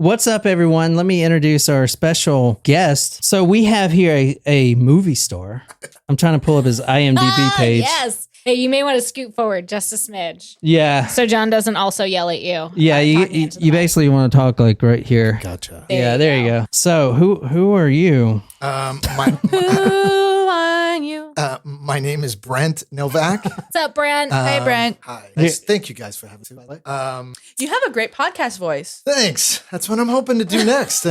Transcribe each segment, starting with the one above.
What's up, everyone? Let me introduce our special guest. So we have here a movie star. I'm trying to pull up his IMDb page. Yes. Hey, you may want to scoot forward just a smidge. Yeah. So John doesn't also yell at you. Yeah, you basically want to talk like right here. Gotcha. There you go. So who are you? Who are you? My name is Brent Novak. What's up, Brent? Hey, Brent. Hi. Thank you guys for having me. You have a great podcast voice. Thanks. That's what I'm hoping to do next. Do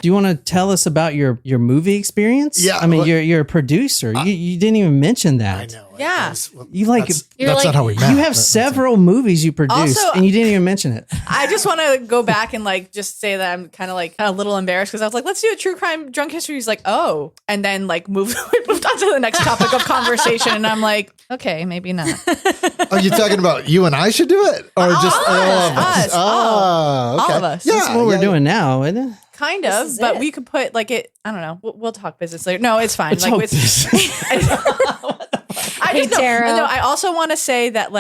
you want to tell us about your movie experience? Yeah. I mean, you're a producer. You didn't even mention that. I know. Yeah. That's like- not how we met. You have several movies you produced, Also- and you didn't even mention it. I just want to go back and just say that I'm kind of a little embarrassed because I was like, let's do a true crime drunk history. He's like, oh, and then moved on to the next topic of conversation, and I'm like, okay, maybe not. Are you talking about you and I should do it, or just all of us? us. Oh, okay. All of us. Yeah, That's what we're doing now, isn't it? Kind This of, is but it. we could put it. I don't know. We'll talk business later. No, it's fine. Talk I just Tara. no, I also want to say that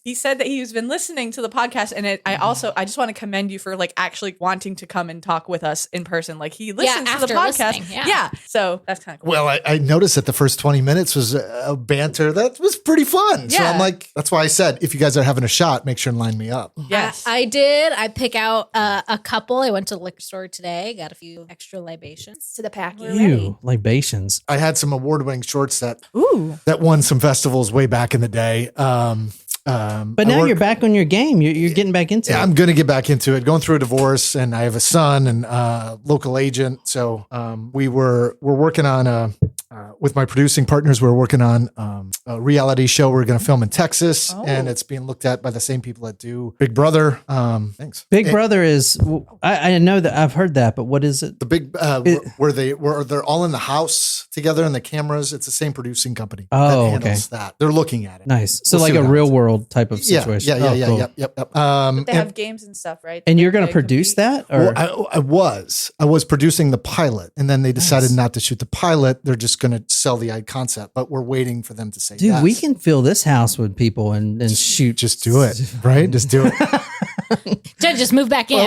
he said that he's been listening to the podcast, and I just want to commend you for actually wanting to come and talk with us in person. He listens to the after podcast. listening, yeah. So that's kind of cool. Well, I noticed that the first 20 minutes was a banter that was pretty fun. So Yeah. I'm like, that's why I said, if you guys are having a shot, make sure and line me up. Yes. I did. I pick out a couple. I went to the liquor store today. Got a few extra libations to the pack. We're ready. Ew, libations. I had some award-winning shorts that Ooh. won some festivals way back in the day. But now you're back on your game. You're getting back into Yeah, it. I'm going to get back into it. Going through a divorce, and I have a son and local agent. So we're working on with my producing partners. We're working on a reality show. We're going to film in Texas, and it's being looked at by the same people that do Big Brother. Thanks. Big Brother is. I know that I've heard that, but what is it? The big where they're all in the house together and the cameras. It's the same producing company that handles that. They're looking at it. Nice. So We'll like see a what real happens. world type of situation. Yeah. Cool. Yep. But they have games and stuff, right? And you're going to They produce compete. that, or Well, I was producing the pilot, and then they decided not to shoot the pilot. They're just going to sell the concept, but we're waiting for them to say dude, yes. we can fill this house with people and shoot. Just do it, right? Just do it. Just move back in.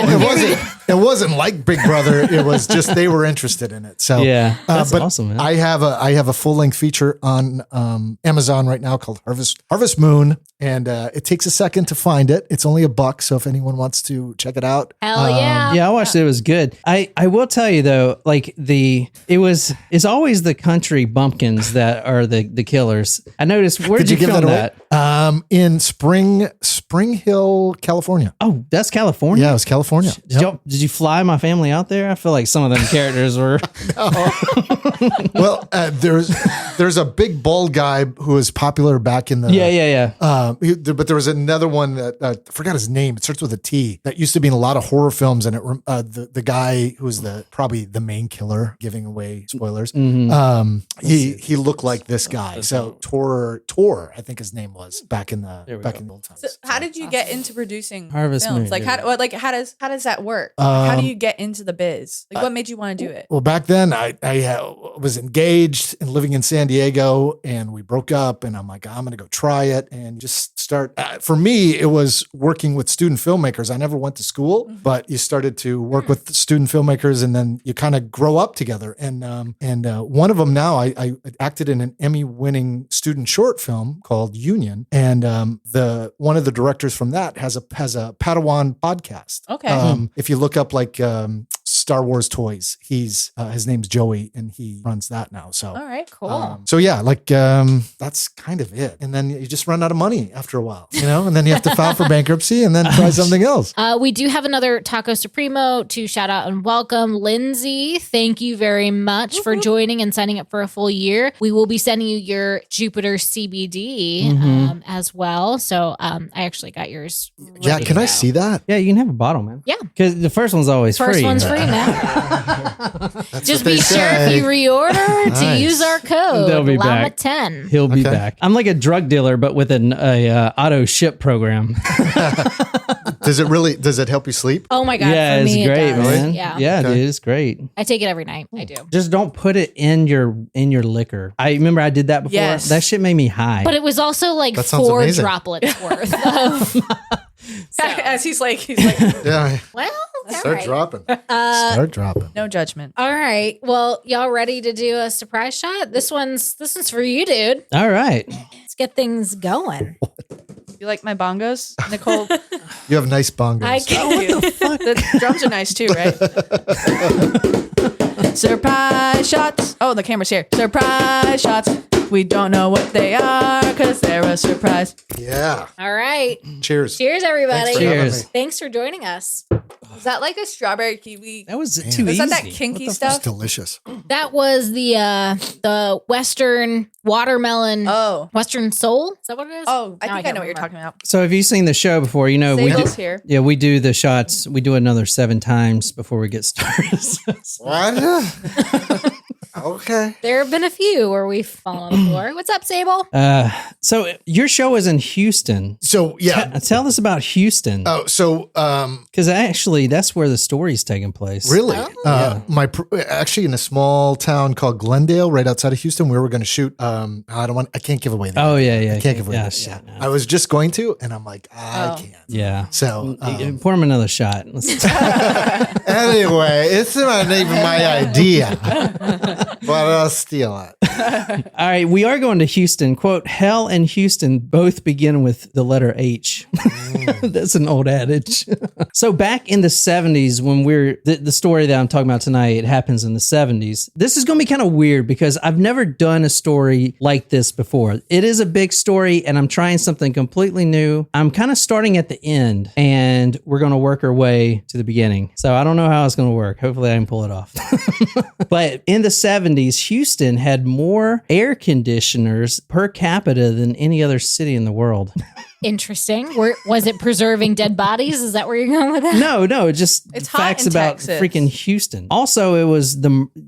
It wasn't like Big Brother. It was just they were interested in it. So Yeah, that's but awesome, man. I have a full length feature on Amazon right now called Harvest Moon, and it takes a second to find it. It's only $1, so if anyone wants to check it out, Hell yeah. Yeah, I watched it. It was good. I will tell you though, it's always the country bumpkins that are the killers. I noticed. Where did you give film that away? In Spring Hill, California. Oh, that's California. Yeah, it was California. Did you fly my family out there? I feel like some of them characters were. Well, there's a big bald guy who was popular back in the Yeah. but there was another one that I forgot his name. It starts with a T. That used to be in a lot of horror films, and the guy who was probably the main killer, giving away spoilers. He looked like this guy. So Tor, I think his name was back in the old times. So how did you get into producing Harvest films? Moon, How does that work? How do you get into the biz? What made you want to do it? Well, back then I was engaged and living in San Diego, and we broke up, and I'm like, I'm going to go try it and just start. For me, it was working with student filmmakers. I never went to school, but you started to work with student filmmakers, and then you kind of grow up together. And one of them now, I acted in an Emmy-winning student short film called Union, and one of the directors from that has a Padawan podcast. Okay. If you look up Star Wars toys, his name's Joey, and he runs that now. So All right, cool. so yeah, that's kind of it. And then you just run out of money after a while, and then you have to file for bankruptcy and then try something else. We do have another Taco Supremo to shout out and welcome. Lindsay, thank you very much for joining and signing up for a full year. We will be sending you your Jupiter CBD as well. So I actually got yours. Yeah, ready can to I go. see that? Yeah, you can have a bottle, man. Yeah. Because the first one's always First free. one's free, man. That's Just what they be sure say. if you reorder to Nice. use our code They'll be back. LAMA10. He'll be Okay. back. I'm like a drug dealer, but with an auto ship program. Does it help you sleep? Oh my God. Yeah, for it's me, great, it does. man. Yeah. Dude, it's great. I take it every night. I do. Just don't put it in your liquor. I remember I did that before. Yes. That shit made me high. But it was also like That sounds 4 amazing. droplets worth of As he's like, Yeah. Well, all Start right. dropping. Start dropping. no judgment. All right. Well, y'all ready to do a surprise shot? This one's for you, dude. All right. Let's get things going. You like my bongos, Nicole? You have nice bongos. I Thank you. The drums are nice too, right? Surprise shots. Oh, the camera's here. Surprise shots. We don't know what they are because they're a surprise. Yeah. All right. Cheers. Cheers, everybody. Thanks for having Cheers. me. Thanks for joining us. Is that like a strawberry kiwi? That was too Is easy. that kinky That's stuff? delicious. That was the Western watermelon. Western Soul. Is that what it is? Oh, I Now think I can't know what you're remember. talking about. So have you seen the show before? You know, we do. Sable's here. Yeah, we do the shots. We do another 7 times before we get started. What? Okay. There have been a few where we've fallen on the floor. What's up, Sable? So your show is in Houston. So yeah. Tell us about Houston. Oh, so Because actually, that's where the story's taking place. really, Oh. actually in a small town called Glendale, right outside of Houston, where we're going to shoot. I can't give away. Oh, yeah. I can't give away. Yeah, the- shit, no. I was just going to, and I'm like, I can't. Yeah. So Pour him another shot. anyway, it's not even my idea, but I'll steal it. All right, we are going to Houston. Quote, hell and Houston both begin with the letter H. That's an old adage. So back in the 70s, when the story that I'm talking about tonight, it happens in the 70s. This is going to be kind of weird because I've never done a story like this before. It is a big story and I'm trying something completely new. I'm kind of starting at the end and we're going to work our way to the beginning. So I don't know how it's going to work. Hopefully I can pull it off. But in the 70s, Houston had more air conditioners per capita than any other city in the world. Interesting. Was it preserving dead bodies? Is that where you're going with that? No, just It's hot facts in about Texas. freaking Houston. Also, it was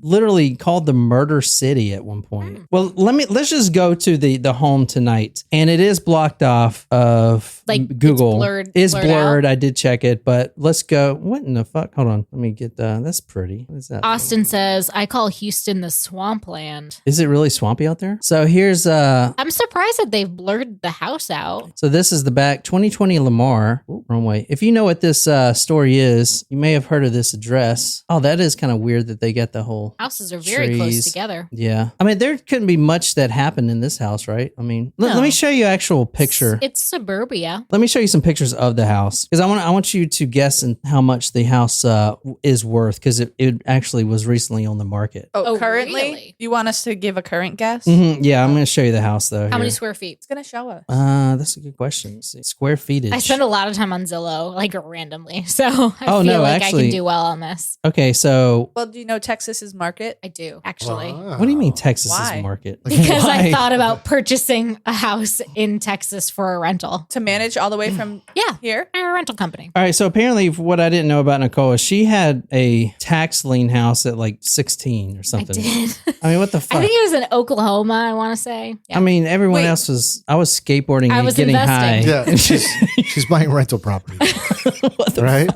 literally called the Murder City at one point. Well, let's just go to the home tonight, and it is blocked off of Like, Google. it's blurred out? I did check it, but let's go. What in the fuck? Hold on, let me get that's pretty. What is that? Austin says, I call Houston the swampland. Is it really swampy out there? So here's I'm surprised that they've blurred the house out. So this is the back 2020 Lamar. Ooh, wrong way. If you know what this story is, you may have heard of this address. Oh, that is kind of weird that they got the whole Houses are very close trees. together. Yeah. I mean, there couldn't be much that happened in this house, right? I mean, let No. me show you actual picture. It's suburbia. Let me show you some pictures of the house because I want you to guess how much the house is worth because it actually was recently on the market. Oh, Currently? really? You want us to give a current guess? Yeah, I'm going to show you the house though. How many here. square feet? It's going to show us. That's a good question. Let's see. Square feetage. I spend a lot of time on Zillow, like randomly. So I Oh, feel no, like I actually- can do well on this. Okay, so Well, do you know Texas's market? I do, actually. Wow. what do you mean Texas Why? is market? Because I Why? thought about purchasing a house in Texas for a rental. To manage all the way from Yeah. here? A rental company. All right, so apparently, what I didn't know about Nicole is she had a tax lien house at like 16 or I something. did. I mean, what the fuck? I think it was in Oklahoma, I want to say. Yeah. I mean, everyone Wait. else was. I was skateboarding I and was getting investing. high. Yeah, she's buying rental property, What the right?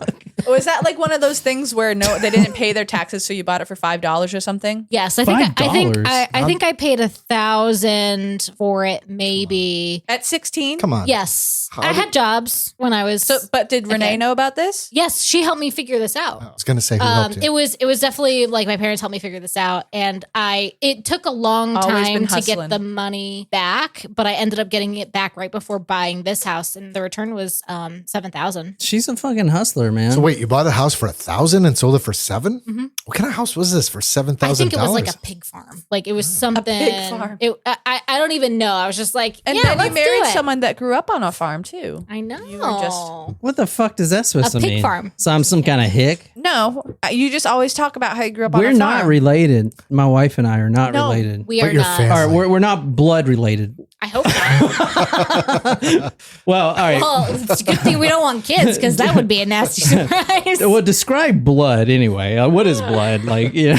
Was that like one of those things where they didn't pay their taxes, so you bought it for $5 or something? Yes, I think $5? I think I paid $1,000 for it, maybe. At 16? Come on. Yes, How I did- had jobs when I was. But did Renee Okay. know about this? Yes, she helped me figure this out. I was going to say who helped you. It was definitely like my parents helped me figure this out, and it took a long Always been time to get hustling. the money back, but I ended up getting it back right before buying this house, and the return was $7,000. She's a fucking hustler, man. So wait, you bought a house for $1,000 and sold it for $7,000? What kind of house was this for $7,000? I think it was like a pig farm. Like it was something. farm. I don't even know. I was just like, And yeah, then let's you married do it. someone that grew up on a farm too. I know. You were just- What the fuck does that supposed A to pig mean? farm. So I'm some kind of hick. No, you just always talk about how you grew up on We're a farm. not related. My wife and I are not No, related. We But are your not. family- Or we're not blood related. I hope not. Well, all right. Well, it's a good thing we don't want kids because that would be a nasty surprise. Well, describe blood anyway. What is blood? Like, yeah.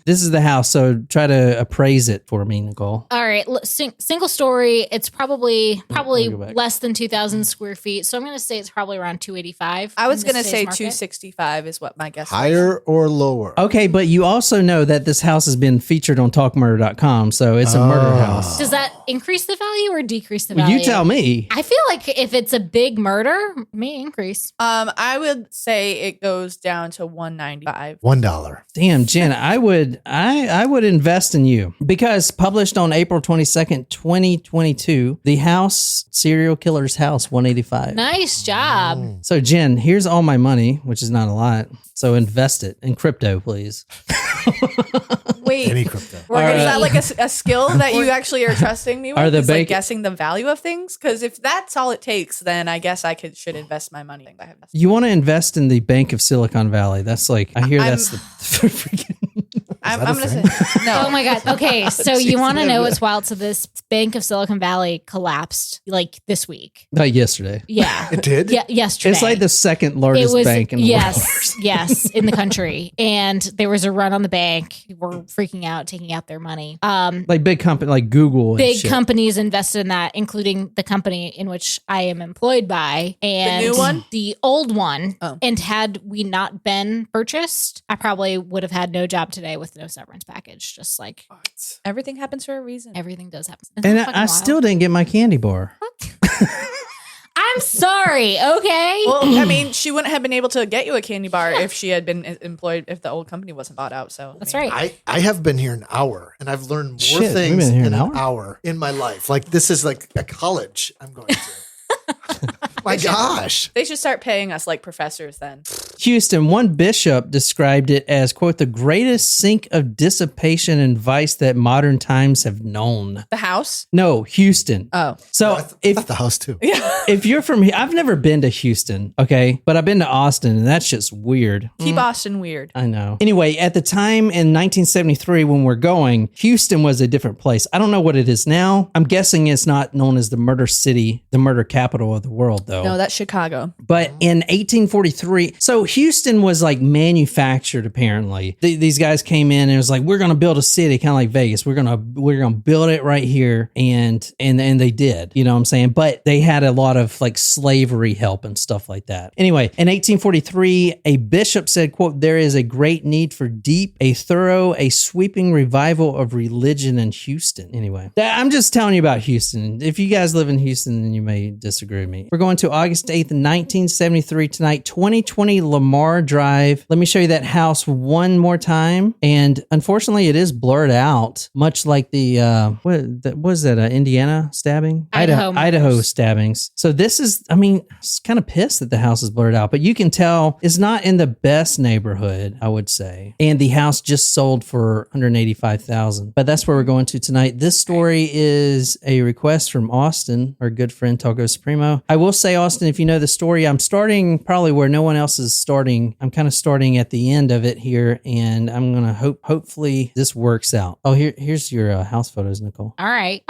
This is the house, so try to appraise it for me, Nicole. All right, single story. It's probably Let me go back. less than 2,000 square feet. So I'm going to say it's probably around 285. I was in this going to today's say market. 265 is what my guess was. Higher or lower? Okay, but you also know that this house has been featured on talkmurder.com, so it's a murder house. Does that increase the value or decrease the Well, value? you tell me. I feel like if it's a big murder, it may increase. I would say it goes down to 195. $1. Damn, Jen, I would invest in you because published on April 22nd, 2022, The House, Serial Killer's House, 185. Nice job. So, Jen, here's all my money, which is not a lot. So invest it in crypto, please. Wait, Any crypto. is that like a skill that you actually are trusting me with? Are the Is, like bank- guessing the value of things? Because if that's all it takes, then I guess I should invest my money. I have You want to invest in the Bank of Silicon Valley. That's like, I hear that's the freaking. I'm that a going to thing? say no. Oh my God. Okay. So you want to know what's wild? So this Bank of Silicon Valley collapsed like this week. Like yesterday. Yeah. It did? Yeah. Yesterday. It's like the second largest bank in the world. Yes, in the country. And there was a run on the bank. People were freaking out, taking out their money. Like big company, like Google. And Big shit. companies invested in that, including the company in which I am employed by. And The new one? The old one. Oh. And had we not been purchased, I probably would have had no job today with no severance package. Just like Everything happens for a reason. everything does happen. And Isn't that I fucking still wild? didn't get my candy bar. I'm sorry. Okay. Well, I mean, she wouldn't have been able to get you a candy bar if she had been employed, if the old company wasn't bought out. So That's I mean, right. I have been here an hour and I've learned more Shit, we've things been here in an an hour in my life. Like this is like a college I'm going to. My gosh. They should start paying us like professors then. Houston, one bishop described it as, quote, the greatest sink of dissipation and vice that modern times have known. The house? No, Houston. Oh. So I thought if the house too. if you're from here, I've never been to Houston, okay? But I've been to Austin, and that's just weird. Keep Austin weird. I know. Anyway, at the time in 1973 when we're going, Houston was a different place. I don't know what it is now. I'm guessing it's not known as the murder city, the murder capital of the world, though. No, that's Chicago. But in 1843, so Houston was like manufactured. Apparently, these guys came in and it was like, we're going to build a city, kind of like Vegas. We're gonna build it right here, and they did. You know what I'm saying? But they had a lot of like slavery help and stuff like that. Anyway, in 1843, a bishop said, "quote There is a great need for deep, a thorough, a sweeping revival of religion in Houston." Anyway, I'm just telling you about Houston. If you guys live in Houston, then you may disagree with me. We're going to August 8th, 1973 tonight, 2020 Lamar Drive. Let me show you that house one more time. And unfortunately, it is blurred out, much like the, what was that, Indiana stabbing? Idaho murders. Stabbings. So this is, I mean, I was kind of pissed that the house is blurred out, but you can tell it's not in the best neighborhood, I would say. And the house just sold for $185,000. But that's where we're going to tonight. This story is a request from Austin, our good friend Taco Supremo. I will say, Austin, if you know the story, I'm starting probably where no one else is starting. I'm kind of starting at the end of it here, and I'm gonna hopefully this works out. Oh, here's your house photos, Nicole. All right.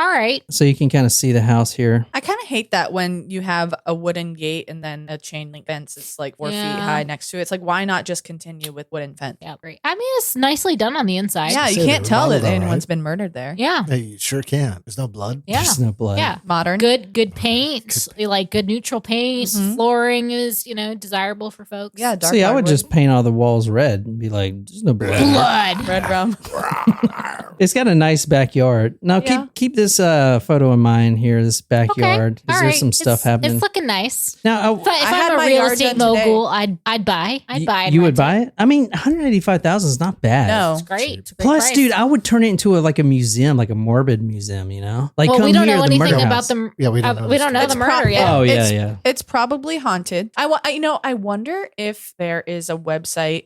So you can kind of see the house here. I kind of hate that when you have a wooden gate and then a chain link fence is like 4 feet high next to it. It's like, why not just continue with wooden fence? Yeah, great. I mean, it's nicely done on the inside. Yeah, you Say can't they tell that remodeled, anyone's right? been murdered there. Yeah. Hey, you sure can. There's no blood. Yeah. There's no blood. Yeah. Modern. Good paint, like good neutral paint. Flooring is, desirable for folks. Yeah, dark See, I would hardwood. just paint all the walls red and be like, there's no blood. Blood. Red rum. It's got a nice backyard. Now Yeah. keep this photo in mind here, this backyard. All Is there right. some stuff happening? It's looking nice. Now, If I had I'm a my real yard estate done today. mogul, I'd buy. I'd buy it. you would buy it? I mean, $185,000 is not bad. No. It's great. It's a great Plus, price. dude, I would turn it into like a museum, like a morbid museum, Like, well, come we don't here, know the anything murder about house. the. Yeah, we don't know We the don't know story. the murder yet. Oh, It's- yeah. It's probably haunted. I wonder if there is a website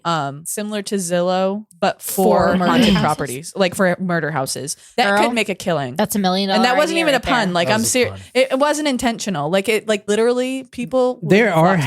similar to Zillow, but for For murder haunted houses? properties, like for murder houses that Girl, could make a killing. That's $1 million. And that wasn't idea even a right there. pun. Like, That I'm was a serious. pun. It wasn't intentional. Like, literally people. There are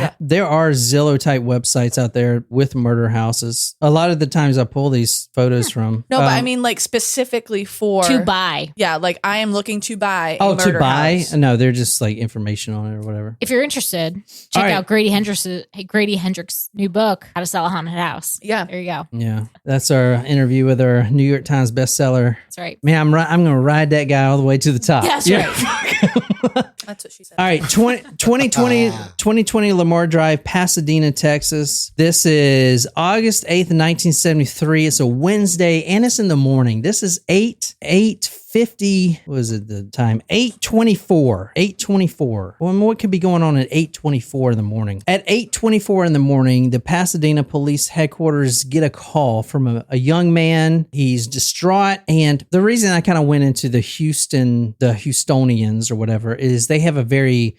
Zillow type websites out there with murder houses. A lot of the times I pull these photos from. No, but I mean, like, specifically for. To buy. Yeah, like, I am looking to buy a Oh, murder to buy? house. No, they're just like information on it or whatever. If you're interested, All check right. out Grady Hendrix' new book, How to Sell a Haunted House. Yeah. There you go. Yeah, that's our interview with our New York Times bestseller. That's right. Man, I'm going to ride that guy all the way to the top. That's That's what she said. All right, 2020 Lamar Drive, Pasadena, Texas. This is August 8th, 1973. It's a Wednesday, and it's in the morning. This is 8:50. What was it the time? 8:24. 8:24. Well, what could be going on at 8:24 in the morning? At 8:24 in the morning, the Pasadena Police Headquarters get a call from a young man. He's distraught, and the reason I kind of went into the Houstonians or whatever is they have a very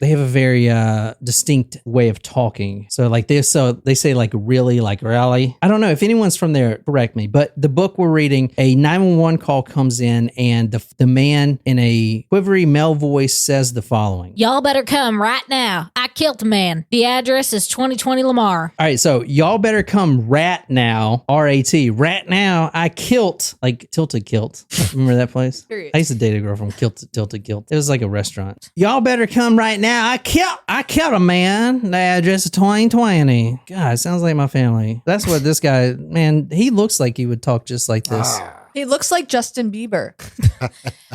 distinct way of talking. So like they say like really, like rally. I don't know if anyone's from there, correct me, but the book we're reading, a 911 call comes in, and the man in a quivery male voice says the following. Y'all better come right now. I killed a man. The address is 2020 Lamar. All right, so y'all better come rat now, R-A-T, rat now. I kilt, like Tilted Kilt. Remember that place? Period. I used to date a girl from Tilted Kilt. It was like a restaurant. Y'all better come right now. I killed a man. The address is 2020. God, sounds like my family. That's what this guy, man, he looks like he would talk just like this. He looks like Justin Bieber.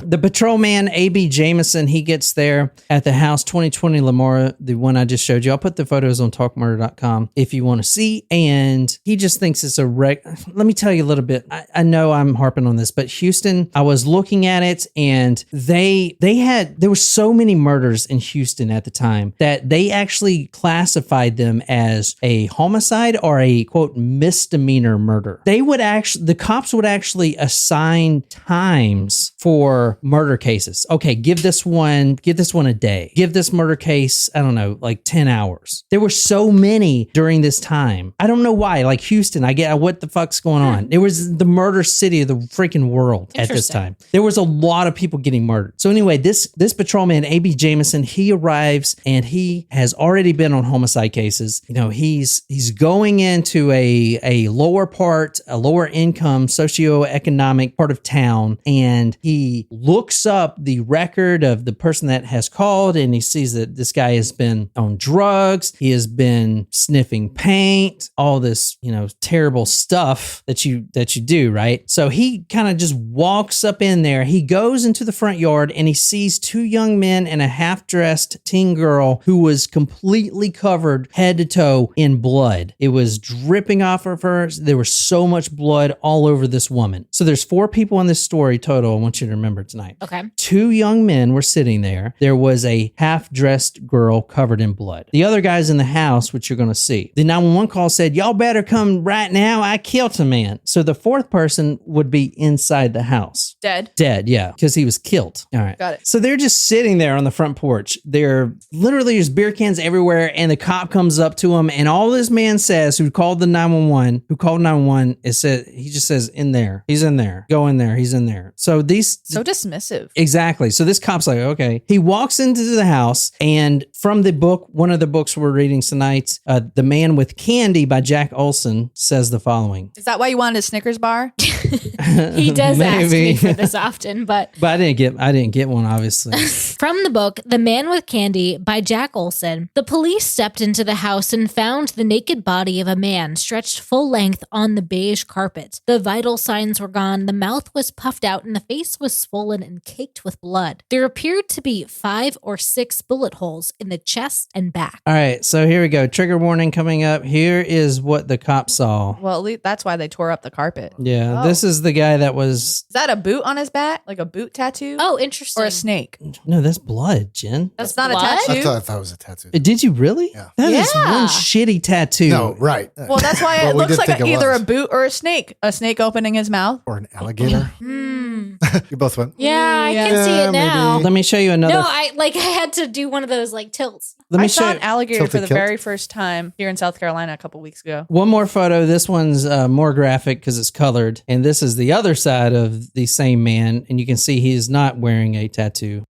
The patrolman, A.B. Jameson, he gets there at the house 2020 Lamar, the one I just showed you. I'll put the photos on talkmurder.com if you want to see. And he just thinks it's a wreck. Let me tell you a little bit. I know I'm harping on this, but Houston, I was looking at it, and there were so many murders in Houston at the time that they actually classified them as a homicide or a quote misdemeanor murder. The cops would actually assign times for murder cases. Okay, give this one a day. Give this murder case, I don't know, like 10 hours. There were so many during this time. I don't know why. Like Houston, I get what the fuck's going on. It was the murder city of the freaking world at this time. There was a lot of people getting murdered. So anyway, this patrolman, A.B. Jameson, he arrives, and he has already been on homicide cases. You know, he's going into a lower income socioeconomic part of town, and he looks up the record of the person that has called, and he sees that this guy has been on drugs. He has been sniffing paint, all this, terrible stuff that you do, right? So he kind of just walks up in there. He goes into the front yard, and he sees two young men and a half-dressed teen girl who was completely covered head to toe in blood. It was dripping off of her. There was so much blood all over this woman. So there's 4 people in this story total, I want you to remember tonight. Okay. 2 young men were sitting there. There was a half-dressed girl covered in blood. The other guy's in the house, which you're going to see. The 911 call said, y'all better come right now. I killed a man. So the 4th person would be inside the house. Dead, yeah, because he was killed. All right. Got it. So they're just sitting there on the front porch. There's beer cans everywhere, and the cop comes up to him, and all this man says, who called 911, he just says, in there. He's in there. Go in there. He's in there. So dismissive. Exactly. So this cop's like, okay. He walks into the house, and from the book, one of the books we're reading tonight, The Man with Candy by Jack Olson says the following. Is that why you wanted a Snickers bar? He does ask me for this often, but I didn't get one, obviously. From the book, The Man with Candy by Jack Olson, the police stepped into the house and found the naked body of a man stretched full length on the beige carpet. The vital signs were gone, the mouth was puffed out, and the face was swollen and caked with blood. There appeared to be 5 or 6 bullet holes in the chest and back. All right, so here we go. Trigger warning coming up. Here is what the cop saw. Well, at least that's why they tore up the carpet. Yeah, Oh. This is the guy that was... Is that a boot on his back? Like a boot tattoo? Oh, interesting. Or a snake? No, that's blood, Jen. That's not blood? a tattoo? I thought it was a tattoo. Did you really? Yeah. That is Yeah. one shitty tattoo. No, right. Well, that's why Well, it we looks did like think it either was. a boot or a snake. A snake opening his mouth. Or an alligator. You both went. Yeah, I can Yeah, see it now. maybe. Let me show you another. No, I had to do one of those like tilts. Let me I show saw you an alligator Tilted for the kilt? very first time here in South Carolina a couple weeks ago. one more photo. This one's more graphic because it's colored. And this is the other side of the same man, and you can see he is not wearing a tattoo.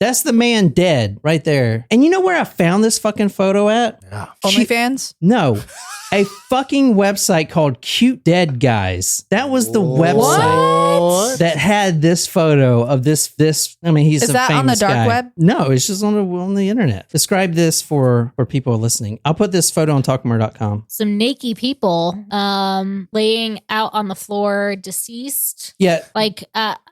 That's the man dead right there. And you know where I found this fucking photo at? Yeah. OnlyFans? No. A fucking website called Cute Dead Guys. That was the website that had this photo of this. I mean, he's Is a that on the famous dark guy. web? No, it's just on the internet. Describe this for people listening. I'll put this photo on talkmore.com. Some naked people laying out on the floor, deceased. Yeah. Like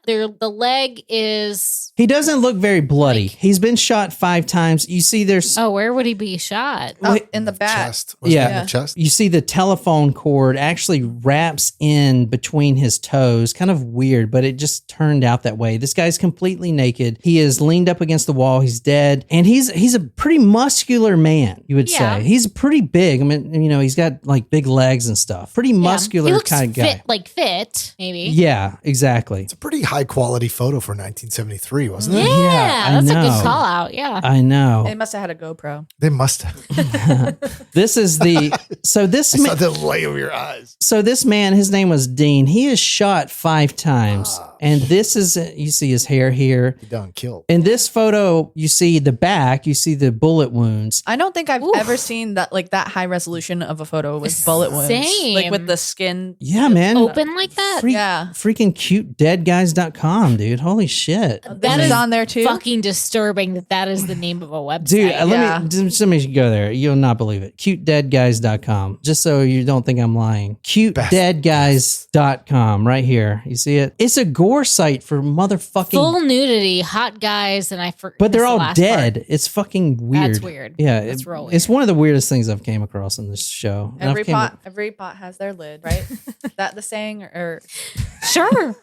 the leg is. He doesn't look very bloody. He's been shot 5 times. You see there's Oh, where would he be shot? In the back. Chest. Was Yeah. that in the chest? You see the telephone cord actually wraps in between his toes. Kind of weird, but it just turned out that way. This guy's completely naked. He is leaned up against the wall. He's dead. And he's a pretty muscular man, you would Yeah. say. He's pretty big. I mean, you know, he's got like big legs and stuff. Pretty muscular He looks kind of guy. fit, maybe. Yeah, exactly. It's a pretty high quality photo for 1973, wasn't it? Yeah, I that's a know. good call out. Yeah. I know. They must have had a GoPro. They must have. This is the so this I saw man, the light over your eyes. so this man, his name was Dean. He is shot 5 times, and this is you see his hair here. He done killed. In this photo, you see the back. You see the bullet wounds. I don't think I've Oof. ever seen that that high resolution of a photo with bullet wounds. Same. Like with the skin. Yeah, man. Open like that? Yeah. Freaking cutedeadguys.com, dude. Holy shit. That is on there too. Fucking disturbing that is the name of a website. Dude, Yeah. let me go there. You'll not believe it. Cutedeadguys.com. Just so you don't think I'm lying. Cutedeadguys.com right here. You see it? It's a gore site for motherfucking Full nudity, hot guys, and but they're missed the all last dead. part. It's fucking weird. That's weird. Yeah, That's real weird. it's one of the weirdest things I've came across in this show. And Every I've came- every pot has their lid, right? Is that the saying or Sure.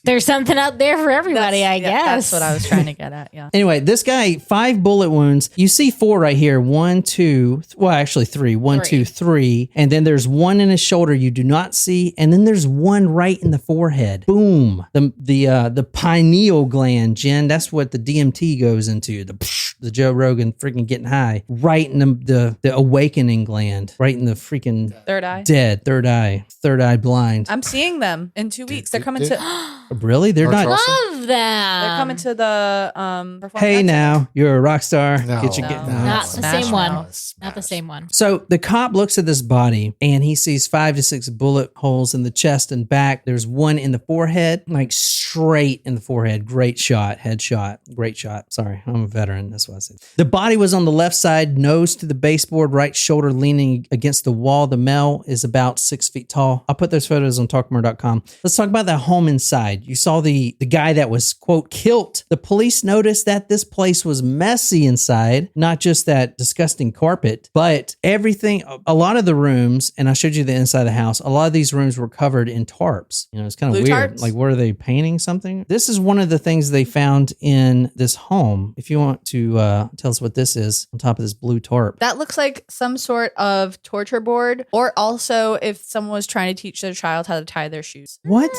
There's something out there for everybody, I guess. That's what I was trying to get at. Yeah. Anyway, this guy, 5 bullet wounds. You see 4 right here. 1, 2, well, actually 3. 1, 2, 3. And then there's 1 in his shoulder you do not see. And then there's 1 right in the forehead. Boom. The pineal gland, Jen. That's what the DMT goes into. The Joe Rogan freaking getting high. Right in the awakening gland. Right in the freaking Third eye. dead. Third eye. Third eye blind. I'm seeing them in 2 weeks. They're coming to. Really? They're not. Love them. They're coming to the Performing Hey Arts now, you're a rock star. No. Get your No. get. Not the Smash same one. Mouth. Not the same one. So the cop looks at this body and he sees 5 to 6 bullet holes in the chest and back. There's 1 in the forehead, like straight in the forehead. Great shot, headshot. Great shot. Sorry, I'm a veteran. That's what I said. The body was on the left side, nose to the baseboard, right shoulder leaning against the wall. The male is about 6 feet tall. I'll put those photos on talkmore.com. Let's talk about the home inside. You saw the guy that was, quote, killed. The police noticed that this place was messy inside, not just that disgusting carpet, but everything, a lot of the rooms, and I showed you the inside of the house, a lot of these rooms were covered in tarps. You know, it's kind of Blue weird. tarps? Like, what are they painting something? This is one of the things they found in this home. If you want to tell us what this is on top of this blue tarp. That looks like some sort of torture board, or also if someone was trying to teach their child how to tie their shoes. What?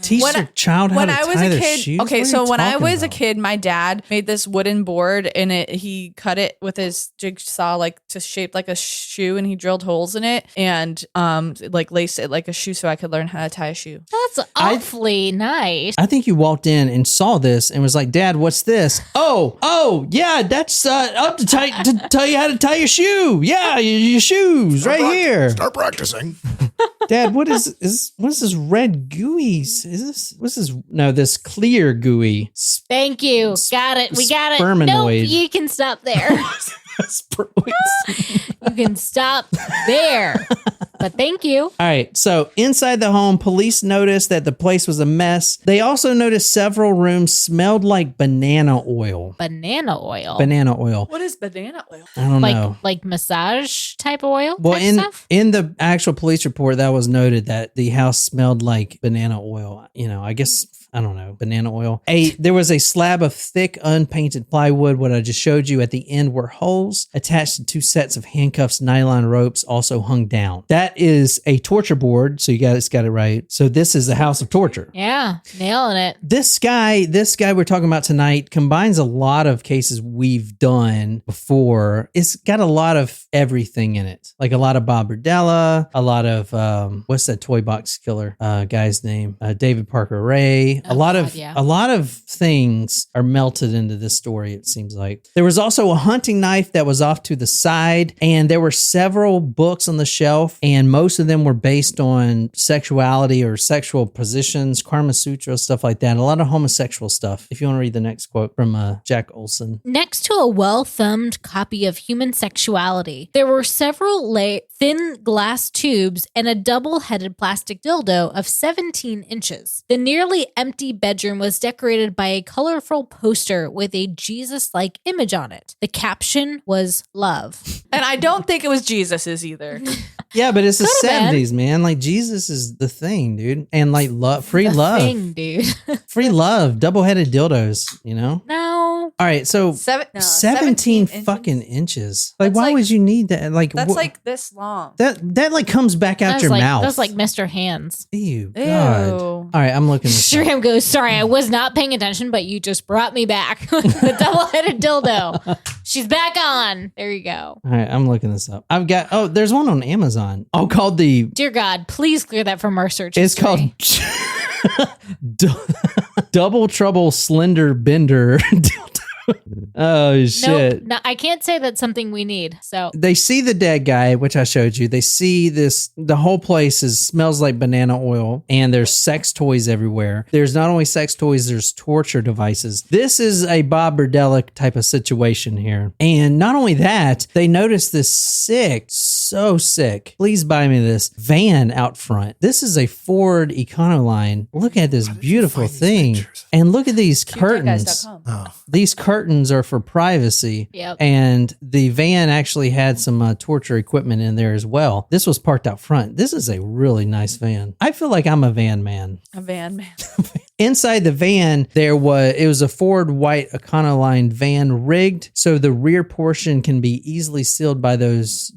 Teach When your I- child how When to I was tie a their kid, shoes? What okay, are so you when I talking was a about? kid, my dad made this wooden board and he cut it with his jigsaw like to shape like a shoe, and he drilled holes in it and like laced it like a shoe so I could learn how to tie a shoe. That's awfully nice. I think you walked in and saw this and was like, Dad, what's this? Oh, yeah, that's up to tell you how to tie your shoe. Yeah, your shoes right here. Start practicing. Dad, what is this red gooey? What's this? No, this clear gooey. Thank you. Got it. We got it. Nope, Sperminoid. you can stop there. You can stop there. But thank you. All right. So inside the home, police noticed that the place was a mess. They also noticed several rooms smelled like banana oil. Banana oil. Banana oil. What is banana oil? I don't know. Like massage type of oil? Well, type stuff? in the actual police report, that was noted that the house smelled like banana oil. You know, I guess I don't know, banana oil. There was a slab of thick unpainted plywood. What I just showed you at the end were holes attached to 2 sets of handcuffs. Nylon ropes also hung down. That is a torture board. So you guys got it right. So this is a house of torture. Yeah, nailing it. This guy we're talking about tonight combines a lot of cases we've done before. It's got a lot of everything in it, like a lot of Bob Berdella, a lot of what's that toy box killer guy's name? David Parker Ray. A lot of things are melted into this story. It seems like there was also a hunting knife that was off to the side, and there were several books on the shelf, and most of them were based on sexuality or sexual positions, Karma Sutra, stuff like that. A lot of homosexual stuff. If you want to read the next quote from Jack Olson. Next to a well-thumbed copy of Human Sexuality, there were several thin glass tubes and a double-headed plastic dildo of 17 inches. The nearly empty bedroom was decorated by a colorful poster with a Jesus-like image on it. The caption was love. And I don't think it was Jesus's either. Yeah, but it's the Could've 70s, man. Like Jesus is the thing, dude. And like free love. Thing, dude. Free love. Double-headed dildos, you know? No. All right, so 17 inches. fucking inches. Like, That's why like- would you need that? Like, That's like this long. that like comes back out That's your like, mouth. That's like Mr. Hands. Ew, God. Ew. All right, I'm looking this up. Shram goes, sorry, I was not paying attention, but you just brought me back. The double-headed dildo. She's back on. There you go. All right, I'm looking this up. There's one on Amazon. Oh, called the, Dear God, please clear that from our search it's history. called Double Trouble Slender Bender dildo. Oh, shit. Nope, no, I can't say that's something we need. So They see the dead guy, which I showed you. They see this, the whole place smells like banana oil, and there's sex toys everywhere. There's not only sex toys, there's torture devices. This is a Bob Berdella type of situation here. And not only that, they notice this so sick, please buy me this van out front. This is a Ford Econoline. Look at this beautiful find these thing. pictures? And look at these curtains. CuteGuys.com. Oh, These curtains are for privacy. Yep. And the van actually had some torture equipment in there as well. This was parked out front. This is a really nice van. I feel like I'm a van man. A van man. Inside the van, it was a Ford white Econoline van rigged so the rear portion can be easily sealed by those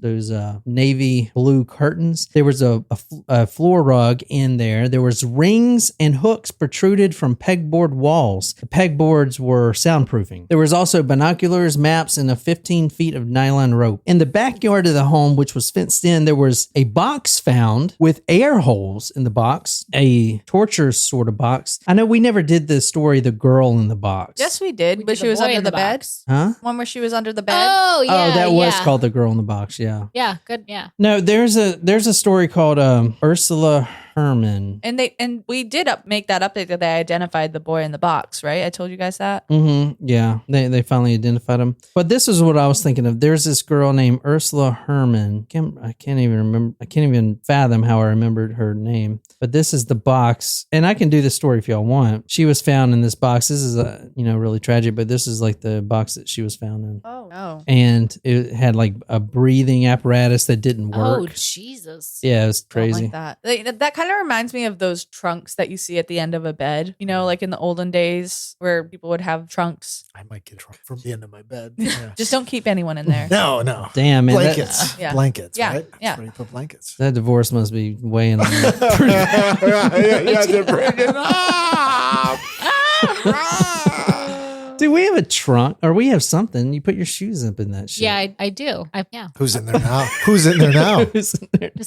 navy blue curtains. There was a floor rug in there. There was rings and hooks protruded from pegboard walls. The pegboards were soundproofing. There was also binoculars, maps, and 15 feet of nylon rope. In the backyard of the home, which was fenced in, there was a box found with air holes in the box, a torture sort of box. I know we never did the story, The Girl in the Box. Yes, we did. We But did she the was boy under in the the bed. box. Huh? One where she was under the bed. Oh, yeah. Oh, that was yeah. called The Girl in the Box, yeah. Yeah, good. Yeah. No, there's a story called Ursula Herman. And we did make that update that they identified the boy in the box, right? I told you guys that. Mm-hmm. Yeah, they finally identified him. But this is what I was thinking of. There's this girl named Ursula Herman. I can't even remember. I can't even fathom how I remembered her name. But this is the box, and I can do the story if y'all want. She was found in this box. This is really tragic, but this is like the box that she was found in. Oh no. And it had like a breathing apparatus that didn't work. Oh, Jesus. Yeah, it was Don't crazy. like that. That kind of reminds me of those trunks that you see at the end of a bed. You know, like in the olden days where people would have trunks. I might get drunk from the end of my bed. Yeah. Just don't keep anyone in there. No. Damn, man. Blankets. Yeah. Blankets, Yeah, right? yeah. That's where you put blankets. That divorce must be weighing on you. yeah, to bring it up. Dude, we have a trunk, or we have something. You put your shoes up in that shit. Yeah, I do. Yeah. Who's in there now? Who's in there now? Just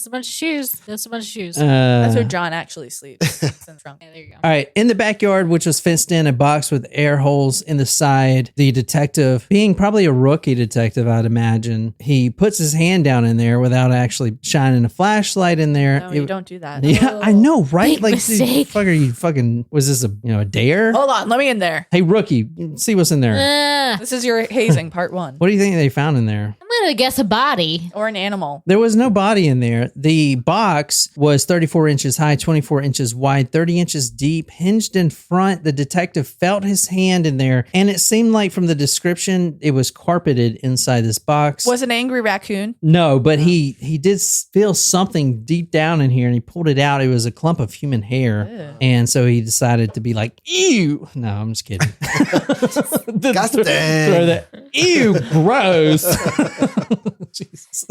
a bunch of shoes. Just a bunch of shoes. That's where John actually sleeps. It's in the trunk. Yeah, there you go. All right. In the backyard, which was fenced in, a box with air holes in the side, the detective, being probably a rookie detective, I'd imagine, he puts his hand down in there without actually shining a flashlight in there. No, you don't do that. Yeah, I know, right? Big Like, mistake. fuck, are you fucking? Was this a dare? Hold on, let me in there. Hey, rookie, see what's in there. This is your hazing part one. What do you think they found in there? I'm gonna guess a body. Or an animal. There was no body in there. The box was 34 inches high, 24 inches wide, 30 inches deep, hinged in front. The detective felt his hand in there, and it seemed like from the description, it was carpeted inside this box. Was an angry raccoon? No, but he did feel something deep down in here, and he pulled it out. It was a clump of human hair. Ew. And so he decided to be like, ew. No, I'm just kidding. Disgusting. Throw that. Ew, gross. Jesus.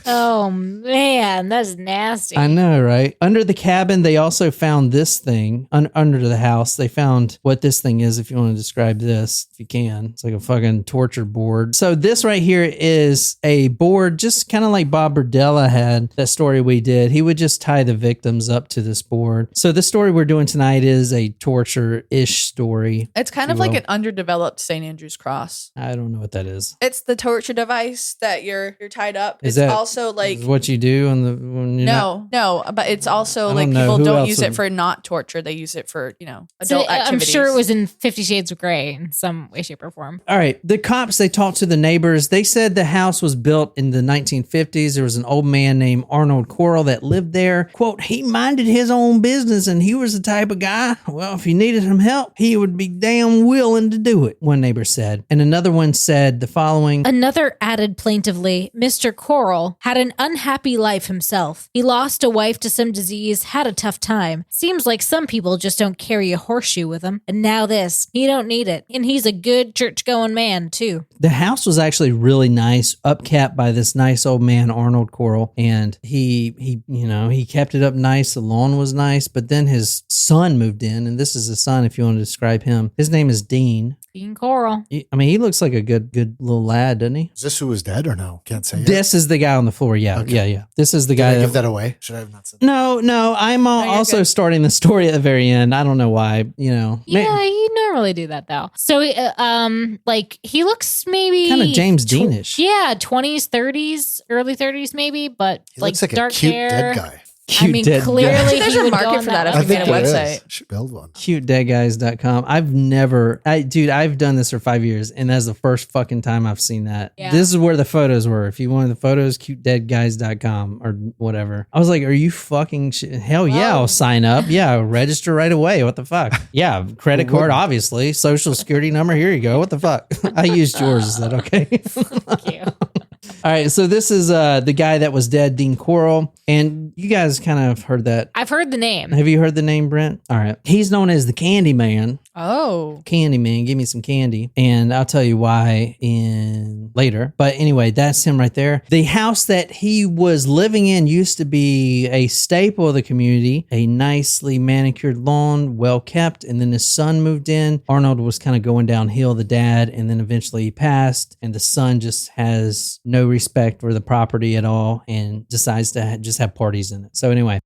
Oh man, that's nasty. I know, right? Under the cabin, they also found this thing. Under the house, they found what this thing is, if you want to describe this, if you can. It's like a fucking torture board. So this right here is a board, just kind of like Bob Berdella had, that story we did. He would just tie the victims up to this board. So the story we're doing tonight is a torture-ish story. It's kind of like an underdeveloped St. Andrew's cross. I don't know what that is. It's the torture device that you're tied up. Is It's that also like is what you do when you're not- no, but it's also I like don't know. people Who don't else use would- it for not torture. They use it for, So adult I'm activities. sure it was in 50 Shades of Grey in some way, shape, or form. All right. The cops, they talked to the neighbors. They said the house was built in the 1950s. There was an old man named Arnold Corll that lived there. Quote, he minded his own business and he was the type of guy, well, if he needed some help, he would be damn willing to do it, one neighbor said. And another one said the following. Another added plaintively, Mr. Corll had an unhappy life himself. He lost a wife to some disease, had a tough time. Seems like some people just don't carry a horseshoe with them. And now this. He don't need it. And he's a good church-going man, too. The house was actually really nice, upkept by this nice old man, Arnold Corll, and he kept it up nice. The lawn was nice, but then his son moved in, and this is his son, if you want to describe him. His name is Dean. Dean Corll. I mean, he looks like a good little lad, doesn't he? Is this who was dead or no? Can't say yet. This is the guy on the floor. Yeah, Okay. yeah. This is the Did guy I give that away? Should I have not said that? No, I'm you're also good. starting the story at the very end. I don't know why, Yeah, you normally do that though. So, he looks maybe kind of James Deanish. Yeah, 20s, 30s, early 30s maybe, but He looks like a dark cute hair. dead guy. I mean, dead clearly guy. There's he a would go market on for that. that I think line. a there website. is. Should build one. CuteDeadGuys.com. I've done this for 5 years, and that's the first fucking time I've seen that. Yeah. This is where the photos were. If you wanted the photos, CuteDeadGuys.com or whatever. I was like, are you fucking hell yeah, I'll sign up. Yeah, register right away. What the fuck? Yeah, credit card, obviously. Social security number. Here you go. What the fuck? I used yours. Is that okay? Thank you. All right, so this is the guy that was dead, Dean Corll, and you guys kind of heard that. I've heard the name. Have you heard the name, Brent? All right. He's known as the Candy Man. Oh. Candy Man, give me some candy. And I'll tell you why in later. But anyway, that's him right there. The house that he was living in used to be a staple of the community, a nicely manicured lawn, well kept. And then his son moved in. Arnold was kind of going downhill, the dad, and then eventually he passed. And the son just has no respect for the property at all and decides to just have parties in it. So anyway.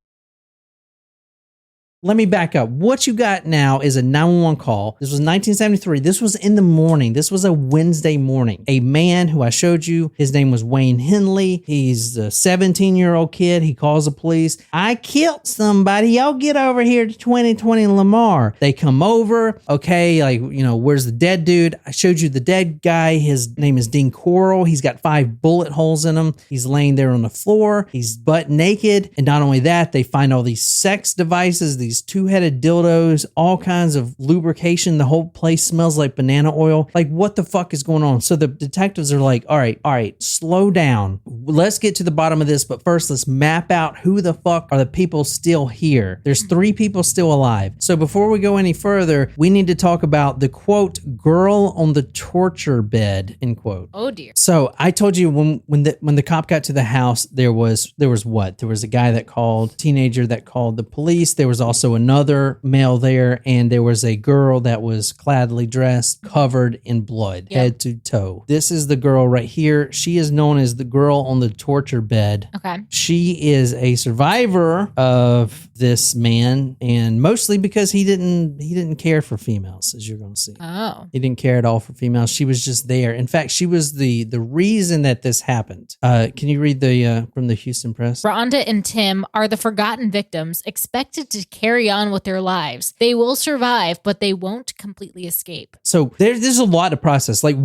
Let me back up. What you got now is a 911 call. This was 1973. This was in the morning. This was a Wednesday morning. A man who I showed you, his name was Wayne Henley. He's a 17-year-old kid. He calls the police. I killed somebody. Y'all get over here to 2020 Lamar. They come over. Okay, where's the dead dude? I showed you the dead guy. His name is Dean Corll. He's got 5 bullet holes in him. He's laying there on the floor. He's butt naked. And not only that, they find all these sex devices, these 2-headed dildos, all kinds of lubrication. The whole place smells like banana oil. Like, what the fuck is going on? So the detectives are like, all right, slow down. Let's get to the bottom of this. But first, let's map out who the fuck are the people still here. There's 3 people still alive. So before we go any further, we need to talk about the quote, girl on the torture bed, end quote. Oh dear. So I told you when the cop got to the house, there was what? There was a guy that called, teenager that called the police. There was also another male there, and there was a girl that was cladly dressed, covered in blood, head to toe. This is the girl right here. She is known as the girl on the torture bed. Okay. She is a survivor of this man, and mostly because he didn't care for females, as you're going to see. Oh. He didn't care at all for females. She was just there. In fact, she was the reason that this happened. Can you read the from the Houston Press? Rhonda and Tim are the forgotten victims expected to carry carry on with their lives. They will survive, but they won't completely escape. So there's a lot to process. Like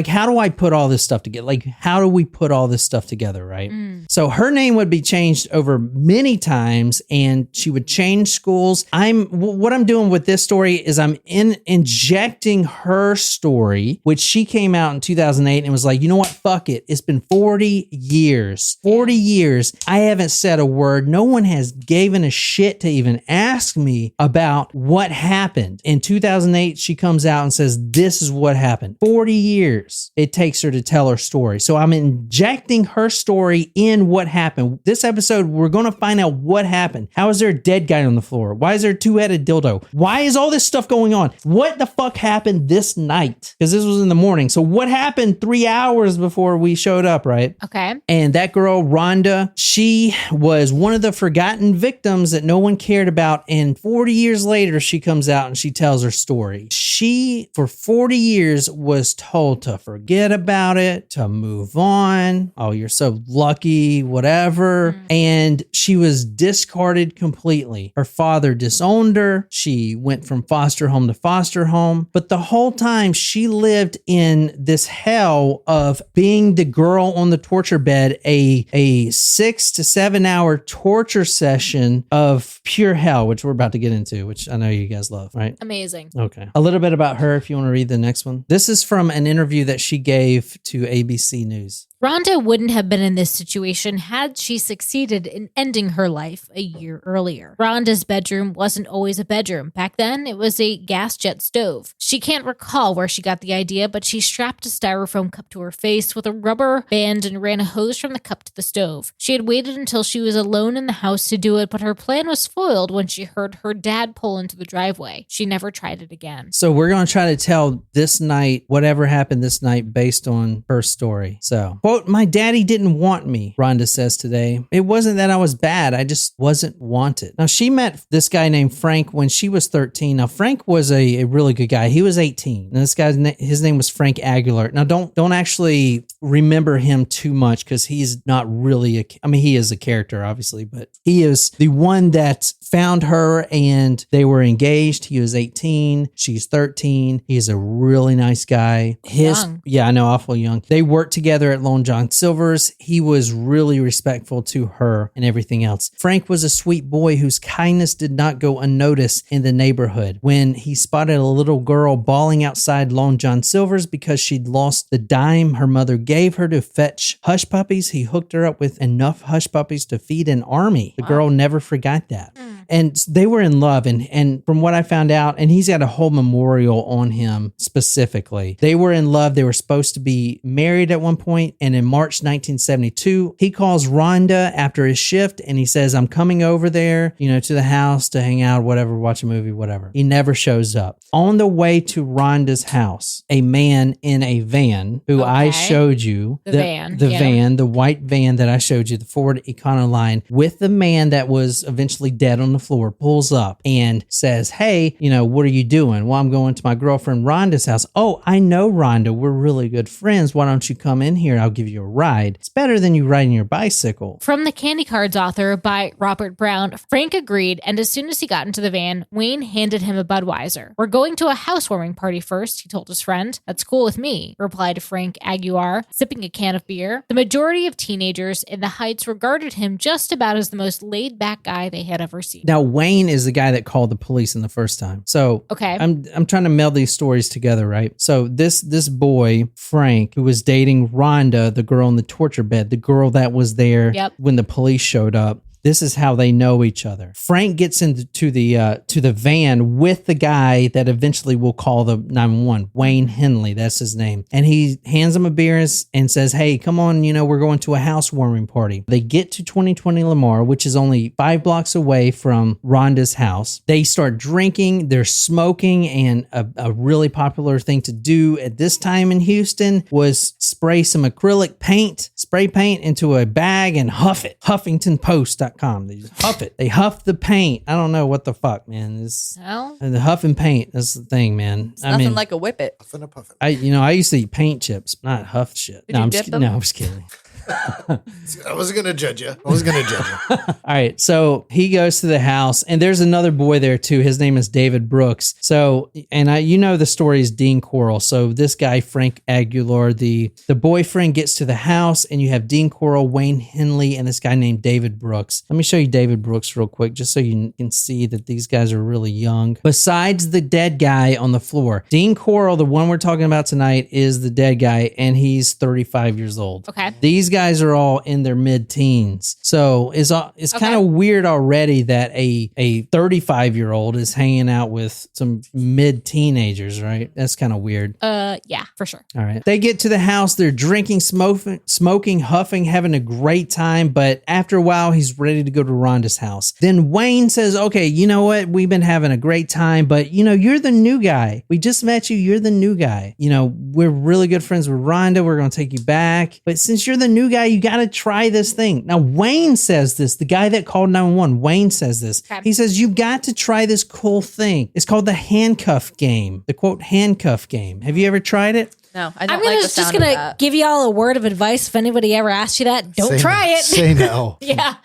how do I put all this stuff together? Like how do we put all this stuff together, right? So her name would be changed over many times, and she would change schools. What I'm doing with this story is I'm injecting her story, which she came out in 2008 and was like, you know what? Fuck it. It's been 40 years. 40 years. I haven't said a word. No one has given a shit to even ask me about what happened. In 2008, she comes out and says, this is what happened. 40 years it takes her to tell her story. So I'm injecting her story in what happened. This episode, we're going to find out what happened. How is there a dead guy on the floor? Why is there a two-headed dildo? Why is all this stuff going on? What the fuck happened this night? Because this was in the morning. So what happened 3 hours before we showed up, right? Okay. And that girl, Rhonda, she was one of the forgotten victims that no one cared about. And 40 years later, she comes out and she tells her story. She, for 40 years, was told to forget about it, to move on. Oh, you're so lucky, whatever. And she was discarded completely. Her father disowned her. She went from foster home to foster home. But the whole time she lived in this hell of being the girl on the torture bed, a 6 to 7 hour torture session of pure hell, which we're about to get into, which I know you guys love, right? Amazing. Okay. A little bit about her if you want to read the next one. This is from an interview that she gave to ABC News. Rhonda wouldn't have been in this situation had she succeeded in ending her life a year earlier. Rhonda's bedroom wasn't always a bedroom. Back then, it was a gas jet stove. She can't recall where she got the idea, but she strapped a styrofoam cup to her face with a rubber band and ran a hose from the cup to the stove. She had waited until she was alone in the house to do it, but her plan was foiled when she heard her dad pull into the driveway. She never tried it again. So we're going to try to tell this night, whatever happened this night based on her story. So, quote, my daddy didn't want me, Rhonda says today. It wasn't that I was bad. I just wasn't wanted. Now, she met this guy named Frank when she was 13. Now, Frank was a really good guy. He was 18. And this guy's his name was Frank Aguilar. Now, don't actually remember him too much because he's not really he is a character, obviously, but he is the one that found her and they were engaged. He was 18. She's 13. He's a really nice guy. Young. Yeah, I know, awful young. They worked together at Lone John Silver's. He was really respectful to her and everything else. Frank was a sweet boy whose kindness did not go unnoticed in the neighborhood. When he spotted a little girl bawling outside Lone John Silver's because she'd lost the dime her mother gave her to fetch hush puppies, he hooked her up with enough hush puppies to feed an army. The girl never forgot that. And they were in love. And from what I found out, and he's got a whole memorial on him specifically, they were in love. They were supposed to be married at one point. And in March 1972, he calls Rhonda after his shift and he says, I'm coming over there, to the house to hang out, whatever, watch a movie, whatever. He never shows up. On the way to Rhonda's house, a man in a van who I showed you, the van, the white van that I showed you, the Ford Econoline, with the man that was eventually dead on the floor, pulls up and says, hey, what are you doing? Well, I'm going to my girlfriend Rhonda's house. Oh, I know Rhonda. We're really good friends. Why don't you come in here? I'll give you a ride. It's better than you riding your bicycle. From the Candy Cards author by Robert Brown, Frank agreed, and as soon as he got into the van, Wayne handed him a Budweiser. We're going to a housewarming party first, he told his friend. That's cool with me, replied Frank Aguilar, sipping a can of beer. The majority of teenagers in the Heights regarded him just about as the most laid-back guy they had ever seen. Now, Wayne is the guy that called the police in the first time. So okay. I'm trying to meld these stories together, right? So this boy, Frank, who was dating Rhonda, the girl in the torture bed, the girl that was there when the police showed up, this is how they know each other. Frank gets into the van with the guy that eventually will call the 911, Wayne Henley, that's his name. And he hands him a beer and says, hey, come on, we're going to a housewarming party. They get to 2020 Lamar, which is only 5 blocks away from Rhonda's house. They start drinking, they're smoking, and a really popular thing to do at this time in Houston was spray some acrylic paint, spray paint into a bag and huff it. HuffingtonPost.com. They just huff it. They huff the paint. I don't know what the fuck, man. The huff and paint. That's the thing, man. It's nothing like a whip it. Puffin' a puffin'. I used to eat paint chips, not huff shit. Did you dip them? No, I'm just kidding. I wasn't going to judge you. All right. So he goes to the house, and there's another boy there too. His name is David Brooks. So, and the story is Dean Corll. So this guy, Frank Aguilar, the boyfriend, gets to the house, and you have Dean Corll, Wayne Henley, and this guy named David Brooks. Let me show you David Brooks real quick, just so you can see that these guys are really young. Besides the dead guy on the floor, Dean Corll, the one we're talking about tonight, is the dead guy, and he's 35 years old. Okay. These guys are all in their mid-teens. So it's kind of weird already that a 35-year-old is hanging out with some mid-teenagers, right? That's kind of weird. Yeah, for sure. All right. They get to the house. They're drinking, smoking, huffing, having a great time. But after a while, he's ready to go to Rhonda's house. Then Wayne says, okay, you know what? We've been having a great time, but you're the new guy. We just met you. You're the new guy. We're really good friends with Rhonda. We're going to take you back. But since you're the new guy, you got to try this thing. Now, Wayne says this, the guy that called 911, Wayne says this. Okay. He says, you've got to try this cool thing. It's called the handcuff game, the quote handcuff game. Have you ever tried it? No, I don't I'm like the just sound going of to that. give y'all a word of advice. If anybody ever asks you that, don't try it. Say no. Yeah.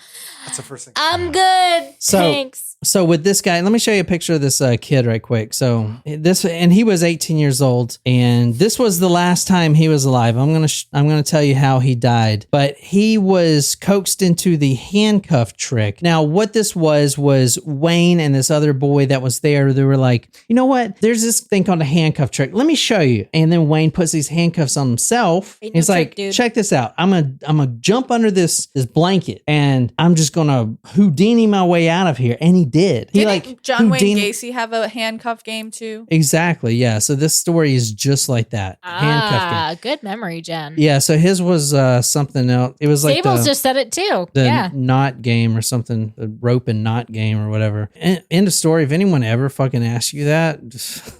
That's the first thing. I'm good. Thanks. So with this guy, let me show you a picture of this kid right quick. So he was 18 years old, and this was the last time he was alive. I'm gonna tell you how he died, but he was coaxed into the handcuff trick. Now, what this was Wayne and this other boy that was there. They were like, you know what? There's this thing called a handcuff trick. Let me show you. And then Wayne puts these handcuffs on himself. Ain't no He's trick, like, dude. check this out. I'm gonna jump under this blanket, and I'm just gonna Houdini my way out of here. And he did. He Didn't John Wayne Houdini- Gacy have a handcuff game too? Exactly. Yeah. So this story is just like that. Handcuff game. Good memory, Jen. Yeah. So his was something else. It was like Stables just said it too. the Yeah. knot game or something, the rope and knot game or whatever. End of story. If anyone ever fucking asks you that,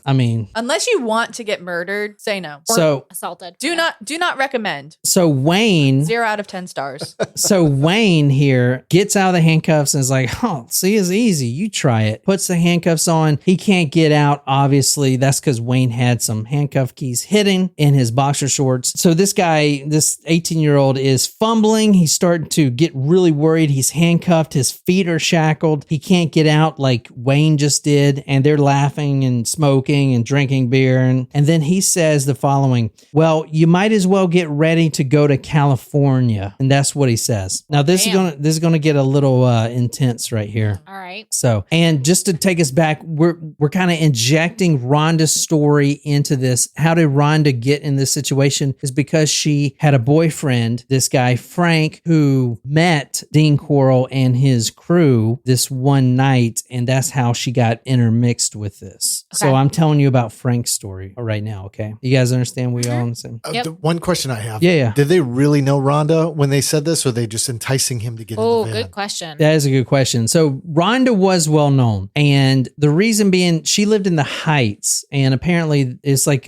I mean, Unless you want to get murdered, say no. so Assaulted. Do not recommend. Wayne. 0 out of 10 stars. So Wayne here gets out of the handcuffs and is like, oh, see, it's easy. You try it. Puts the handcuffs on. He can't get out. Obviously, that's because Wayne had some handcuff keys hidden in his boxer shorts. So this guy, this 18-year-old is fumbling. He's starting to get really worried. He's handcuffed. His feet are shackled. He can't get out like Wayne just did. And they're laughing and smoking and drinking beer. And then he says the following, well, you might as well get ready to go to California. And that's what he says. Now, this is gonna get a little intense right here. All right. So, and just to take us back, we're kind of injecting Rhonda's story into this. How did Rhonda get in this situation? Is because she had a boyfriend, this guy Frank, who met Dean Corll and his crew this one night, and that's how she got intermixed with this. Okay. So I'm telling you about Frank's story right now. Okay, you guys understand? We all on the same. Yep. The one question I have. Yeah. Did they really know Rhonda when they said this, or were they just enticing him to get Oh, in the van? good question. That is a good question. So Rhonda was well known, and the reason being she lived in the Heights, and apparently it's like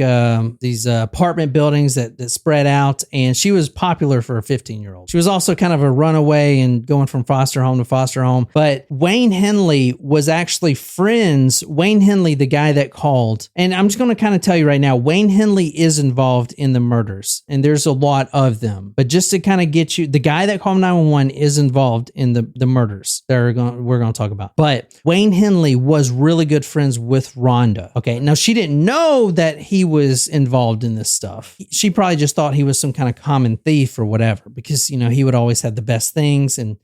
these apartment buildings that spread out, and she was popular for a 15-year-old. She was also kind of a runaway and going from foster home to foster home. But Wayne Henley was actually friends. Wayne Henley, the guy that called, and I'm just going to kind of tell you right now, Wayne Henley is involved in the murders, and there's a lot of them. But just to kind of get you, the guy that called 911 is involved in the murders that we're going to talk about. But Wayne Henley was really good friends with Rhonda. Okay. Now, she didn't know that he was involved in this stuff. She probably just thought he was some kind of common thief or whatever, because, he would always have the best things. And,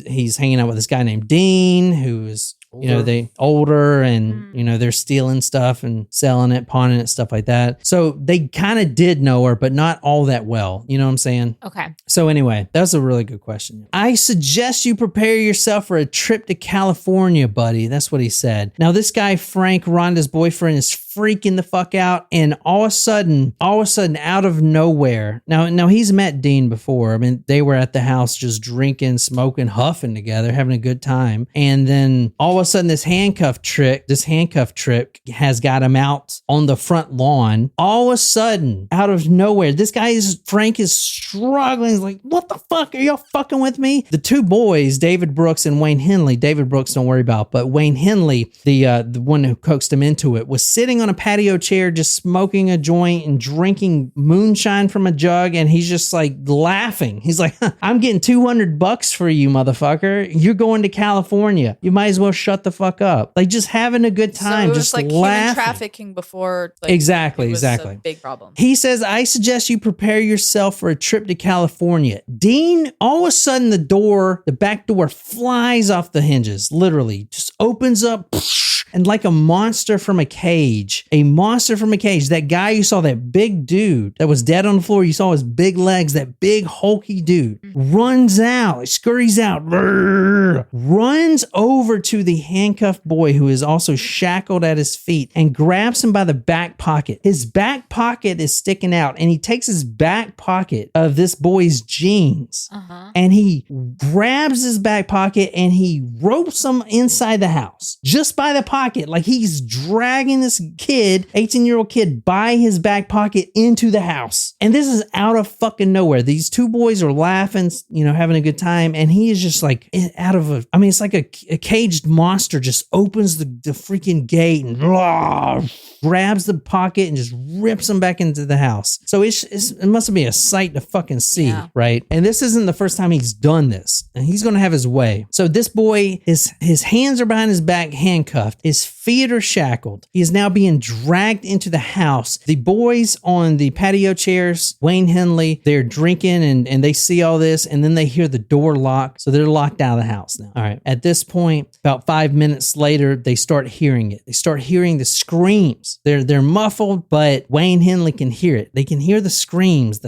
he's hanging out with this guy named Dean, who's they older and, they're stealing stuff and selling it, pawning it, stuff like that. So they kind of did know her, but not all that well. You know what I'm saying? Okay. So anyway, that's a really good question. I suggest you prepare yourself for a trip to California, buddy. That's what he said. Now, this guy, Frank, Rhonda's boyfriend, is freaking the fuck out. And all of a sudden, out of nowhere, now he's met Dean before. I mean, they were at the house just drinking, smoking, huffing together, having a good time. And then all of a sudden, this handcuff trick has got him out on the front lawn. All of a sudden, out of nowhere, Frank is struggling. He's like, what the fuck? Are y'all fucking with me? The two boys, David Brooks and Wayne Henley, David Brooks, don't worry about, but Wayne Henley, the one who coaxed him into it, was sitting on a patio chair, just smoking a joint and drinking moonshine from a jug. And he's just like laughing. He's like, I'm getting $200 for you, motherfucker. You're going to California. You might as well shut the fuck up. Like just having a good time. So it was just like laughing. human trafficking before. Like, Exactly. it was Exactly. a big problem. He says, I suggest you prepare yourself for a trip to California. Dean, all of a sudden the back door flies off the hinges, literally just opens up. And like a monster from a cage, that guy you saw, that big dude that was dead on the floor, you saw his big legs, that big hulky dude runs out, scurries out, runs over to the handcuffed boy who is also shackled at his feet and grabs him by the back pocket. His back pocket is sticking out and he takes his back pocket of this boy's jeans and he grabs his back pocket and he ropes him inside the house just by the pocket. Like he's dragging this kid, 18-year-old kid, by his back pocket into the house. And this is out of fucking nowhere. These two boys are laughing, having a good time. And he is just like it's like a caged monster just opens the freaking gate and grabs the pocket and just rips him back into the house. So it must be a sight to fucking see, right? And this isn't the first time he's done this. And he's going to have his way. So this boy, his hands are behind his back, handcuffed. His feet are shackled. He is now being dragged into the house. The boys on the patio chairs, Wayne Henley, they're drinking and they see all this and then they hear the door lock. So they're locked out of the house now. All right. At this point, about 5 minutes later, they start hearing it. They start hearing the screams. They're muffled, but Wayne Henley can hear it. They can hear the screams,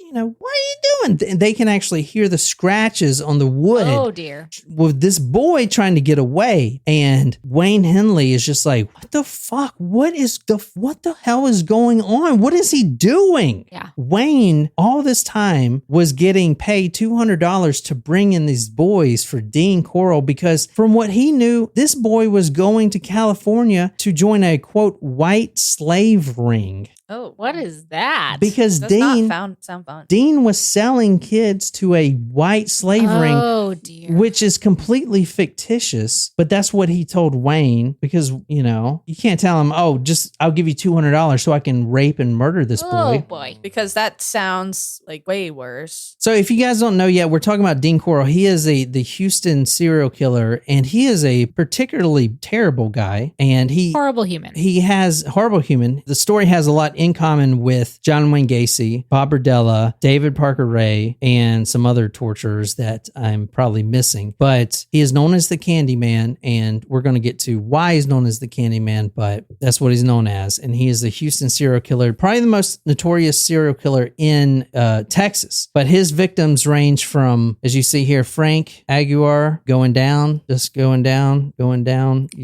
what are you doing? And they can actually hear the scratches on the wood. Oh dear. With this boy trying to get away. And Wayne Henley is just like, what the fuck? What the hell is going on? What is he doing? Yeah. Wayne, all this time, was getting paid $200 to bring in these boys for Dean Corll because from what he knew, this boy was going to California to join a, quote, white slave ring. Oh, what is that? Because does Dean not sound fun. Dean was selling kids to a white slave ring. Oh dear. Which is completely fictitious, but that's what he told Wayne because, you can't tell him, I'll give you $200 so I can rape and murder this boy. Oh boy. Because that sounds like way worse. So if you guys don't know yet, we're talking about Dean Corll. He is the Houston serial killer and he is a particularly terrible guy and horrible human. He has horrible human. The story has a lot in common with John Wayne Gacy, Bob Berdella, David Parker Ray, and some other torturers that I'm probably missing. But he is known as the Candyman, and we're going to get to why he's known as the Candyman, but that's what he's known as. And he is a Houston serial killer, probably the most notorious serial killer in Texas. But his victims range from, as you see here, Frank Aguiar going down. You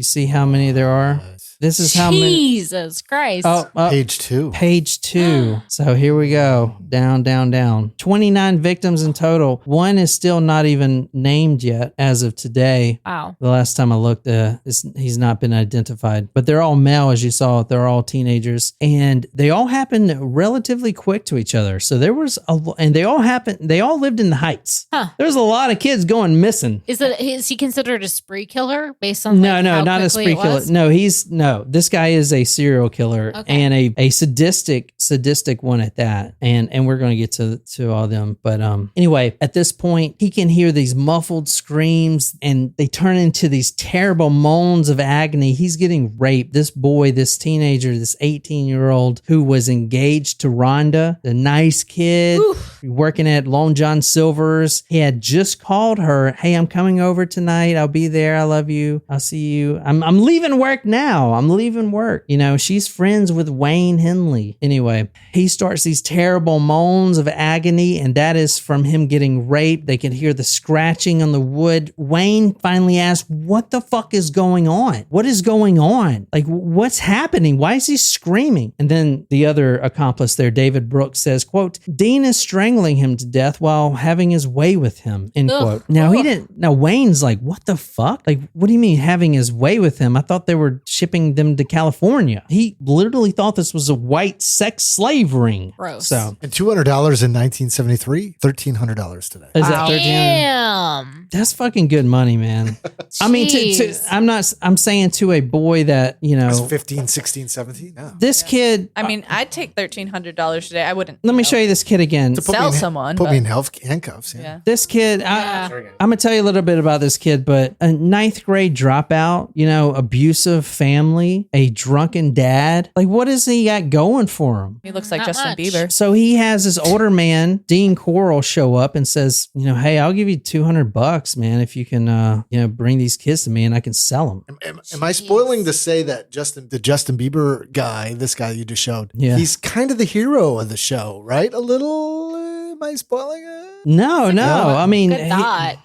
see how many there are? This is how many. Jesus Christ. Page 2. Page 2. So here we go. Down. 29 victims in total. One is still not even named yet as of today. Wow. The last time I looked, he's not been identified. But they're all male, as you saw. They're all teenagers. And they all happened relatively quick to each other. So there was they all lived in the Heights. Huh. There's a lot of kids going missing. Is he considered a spree killer based on No, how not a quickly spree it killer. was? No, this guy is a serial killer and a sadistic one at that. And we're going to get to all them. But anyway, at this point, he can hear these muffled screams and they turn into these terrible moans of agony. He's getting raped. This boy, this teenager, this 18-year-old who was engaged to Rhonda, the nice kid working at Lone John Silver's. He had just called her, hey, I'm coming over tonight. I'll be there. I love you. I'll see you. I'm leaving work now. I'm leaving work. She's friends with Wayne Henley. Anyway, he starts these terrible moans of agony, and that is from him getting raped. They can hear the scratching on the wood. Wayne finally asks, what the fuck is going on? What is going on? Like, what's happening? Why is he screaming? And then the other accomplice there, David Brooks, says, quote, Dean is strangling him to death while having his way with him, end quote. Now, Wayne's like, what the fuck? Like, what do you mean having his way with him? I thought they were shipping shipping them to California. He literally thought this was a white sex slave ring. Gross. So And $200 in 1973, $1,300 today. is that 13? Damn. That's fucking good money, man. I mean, Jeez. I'm saying to a boy that, you It was know, 15, 16, 17. Yeah. this kid, I mean, I'd take $1,300 today. I wouldn't. let me show you this kid again. To put Sell me in, someone, Put but- me in handcuffs. Yeah. Yeah. This kid, I'm going to tell you a little bit about this kid, but a ninth grade dropout, you know, abusive family, a drunken dad. Like, what does he got going for him? He looks like Not Justin much. Bieber. So he has this older man, Dean Corll, show up and says, you know, hey, I'll give you $200, man, if you can, you know, bring these kids to me and I can sell them. Am I spoiling to say that the Justin Bieber guy, this guy you just showed, Yeah. he's kind of the hero of the show, right? A little, am I spoiling it? No. I mean, Good thought.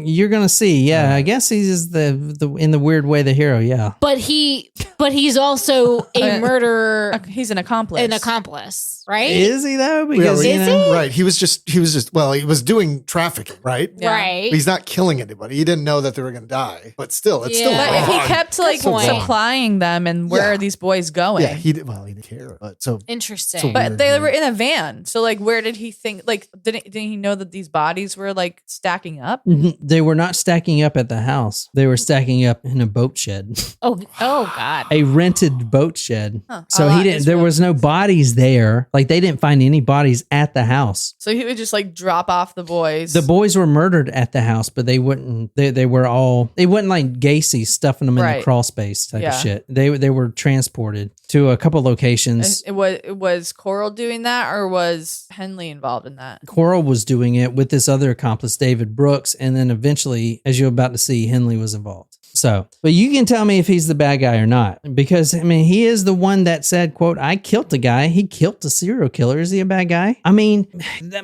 you're gonna see. Yeah, I guess he's the in the weird way the hero. Yeah. But he's also a murderer, He's an accomplice. right? Is he though? Because Yeah, you know, Right. He was doing trafficking, right? Yeah. Right. He's not killing anybody. He didn't know that they were going to die, but still, it's still Yeah. But if he wrong. kept like Good point. supplying them, and where Yeah. are these boys going? Yeah, he didn't care. But so Interesting. But they were in a van, so like, where did he think? Like, didn't he know that these bodies were like stacking up? they were not stacking up at the house. They were stacking up in a boat shed, oh God. a rented boat shed. Huh. So Oh, he that didn't. is There really was no bodies there. Like they didn't find any bodies at the house. So he would just like drop off the boys. The boys were murdered at the house, but they wouldn't. They were all. It wasn't like Gacy stuffing them in the Right. crawl space type of Yeah. shit. They were transported to a couple locations. It was Corll doing that, or was Henley involved in that? Corll was doing it with this other accomplice, David Brooks, and then eventually, as you're about to see, Henley was involved. So, but you can tell me if he's the bad guy or not, because I mean, he is the one that said, "quote I killed the guy. He killed the serial killer. Is he a bad guy?" I mean,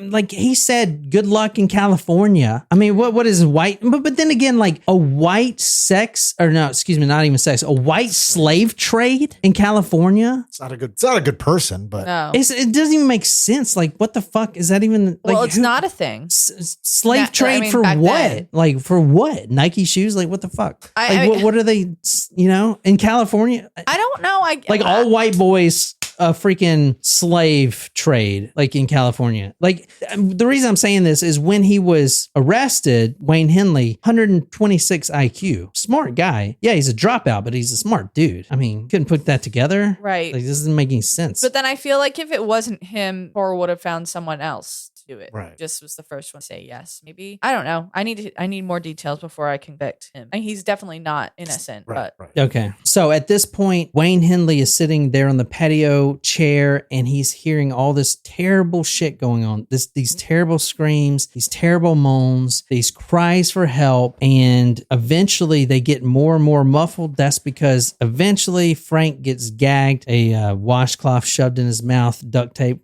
like he said, "Good luck in California." I mean, what is white? But then again, like a white sex or no, excuse me, not even sex, a white slave trade in California. it's not a good person, but No. It doesn't even make sense. Like, what the fuck is that even? Like, Well, it's not a thing. slave That- trade I mean, for back what? then. Like for what? Nike shoes? Like what the fuck? I- What are they? You know, in California, I don't know. like all white boys, a freaking slave trade, like in California. Like the reason I'm saying this is when he was arrested, Wayne Henley, 126 IQ, smart guy. Yeah, he's a dropout, but he's a smart dude. I mean, couldn't put that together, Right. Like this doesn't make any sense. But then I feel like if it wasn't him, Corll would have found someone else to do it. Right. Just was the first one to say yes. Maybe, I don't know. I need more details before I convict him. And he's definitely not innocent. right, But right. Okay. So at this point, Wayne Henley is sitting there on the patio chair and he's hearing all this terrible shit going on. These terrible screams, these terrible moans, these cries for help. And eventually they get more and more muffled. That's because eventually Frank gets gagged, a washcloth shoved in his mouth, duct tape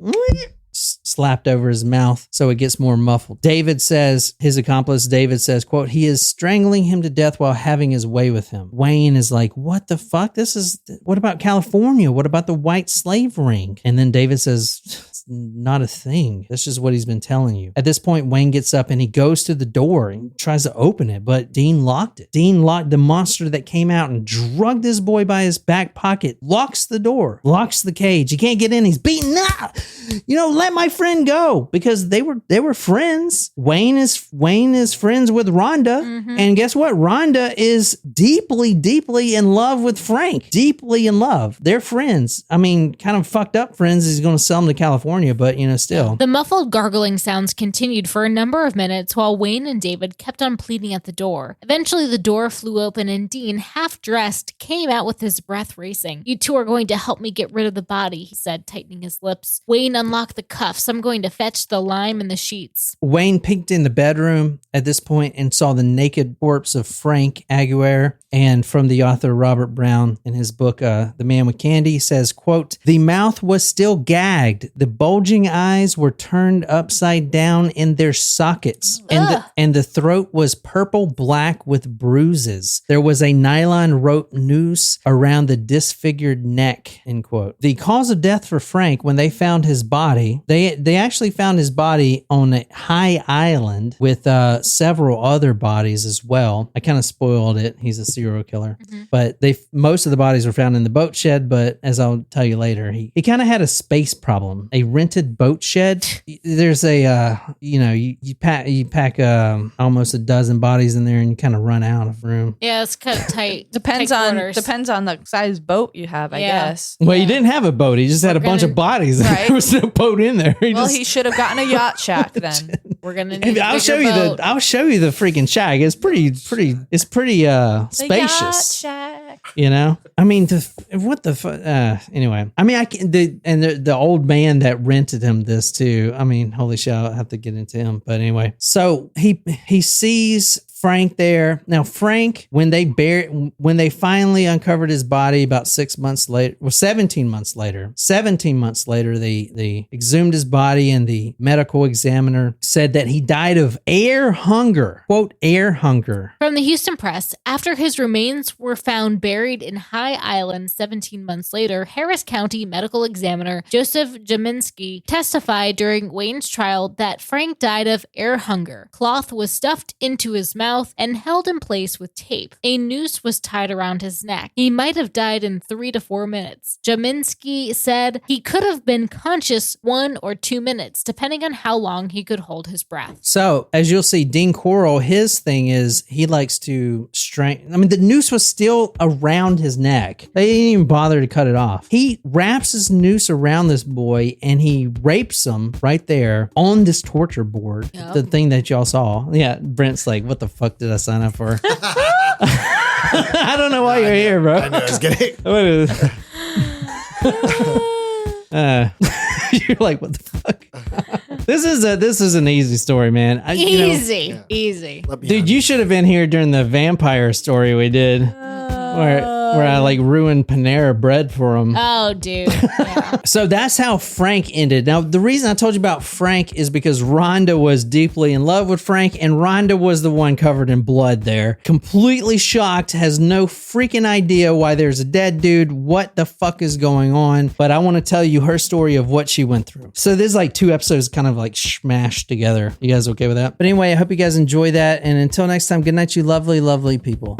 slapped over his mouth so it gets more muffled. David says, his accomplice David says, quote, he is strangling him to death while having his way with him. Wayne is like, what the fuck? What about California? What about the white slave ring? And then David says, it's not a thing. That's just what he's been telling you. At this point, Wayne gets up and he goes to the door and tries to open it, but Dean locked it. Dean locked the monster that came out and drugged this boy by his back pocket, locks the door, locks the cage. He can't get in. He's beaten up. You know, let my friend go, because they were friends. Wayne is friends with Rhonda. And guess what? Rhonda is deeply, deeply in love with Frank. Deeply in love. They're friends. I mean, kind of fucked up friends. He's going to sell them to California, but you know, still. The muffled gargling sounds continued for a number of minutes while Wayne and David kept on pleading at the door. Eventually, the door flew open and Dean, half dressed, came out with his breath racing. You two are going to help me get rid of the body, he said, tightening his lips. Wayne unlocked the cuffs. I'm going to fetch the lime and the sheets. Wayne peeked in the bedroom at this point and saw the naked corpse of Frank Aguirre. And from the author Robert Brown in his book, The Man with Candy, says, quote, the mouth was still gagged. The bulging eyes were turned upside down in their sockets, and the throat was purple black with bruises. There was a nylon rope noose around the disfigured neck, end quote. The cause of death for Frank, when they found his body, they actually found his body on a high island with several other bodies as well. I kind of spoiled it. He's a serial killer. But most of the bodies were found in the boat shed, but as I'll tell you later, he kind of had a space problem. A rented boat shed. There's a you pack almost a dozen bodies in there and you kind of run out of room. Yeah, it's kind of tight. Depends on the size boat you have, I guess. Well, he didn't have a boat. He just had a bunch of bodies. Right. There was no boat in there. He should have gotten a yacht shack then. We're gonna need I'll show you the freaking shack. It's pretty spacious. Yacht shack. You know, I mean, what the fuck? Anyway, I mean, the old man that rented him this too. I mean, holy shit, I'll have to get into him. But anyway, so he sees Frank there. Now, Frank, when they finally uncovered his body about 17 months later, they exhumed his body and the medical examiner said that he died of air hunger. Quote, air hunger. From the Houston Press, after his remains were found buried in High Island 17 months later, Harris County medical examiner Joseph Jaminski testified during Wayne's trial that Frank died of air hunger. Cloth was stuffed into his mouth and held in place with tape. A noose was tied around his neck. He might have died in 3 to 4 minutes. Jaminski said he could have been conscious 1 or 2 minutes, depending on how long he could hold his breath. So, as you'll see, Dean Corll, his thing is he likes to the noose was still around his neck. They didn't even bother to cut it off. He wraps his noose around this boy and he rapes him right there on this torture board. Yep. The thing that y'all saw. Yeah, Brent's like, what the fuck did I sign up for? I don't know why you're here, bro. I know, I was kidding. You're like, what the fuck? This is an easy story, man. Easy. Dude, you should have been here during the vampire story we did, where I like ruined Panera bread for him. Oh, dude. Yeah. So that's how Frank ended. Now, the reason I told you about Frank is because Rhonda was deeply in love with Frank, and Rhonda was the one covered in blood there. Completely shocked, has no freaking idea why there's a dead dude, what the fuck is going on. But I want to tell you her story of what she went through. So there's like 2 episodes kind of like smashed together. You guys okay with that? But anyway, I hope you guys enjoy that. And until next time, good night, you lovely, lovely people.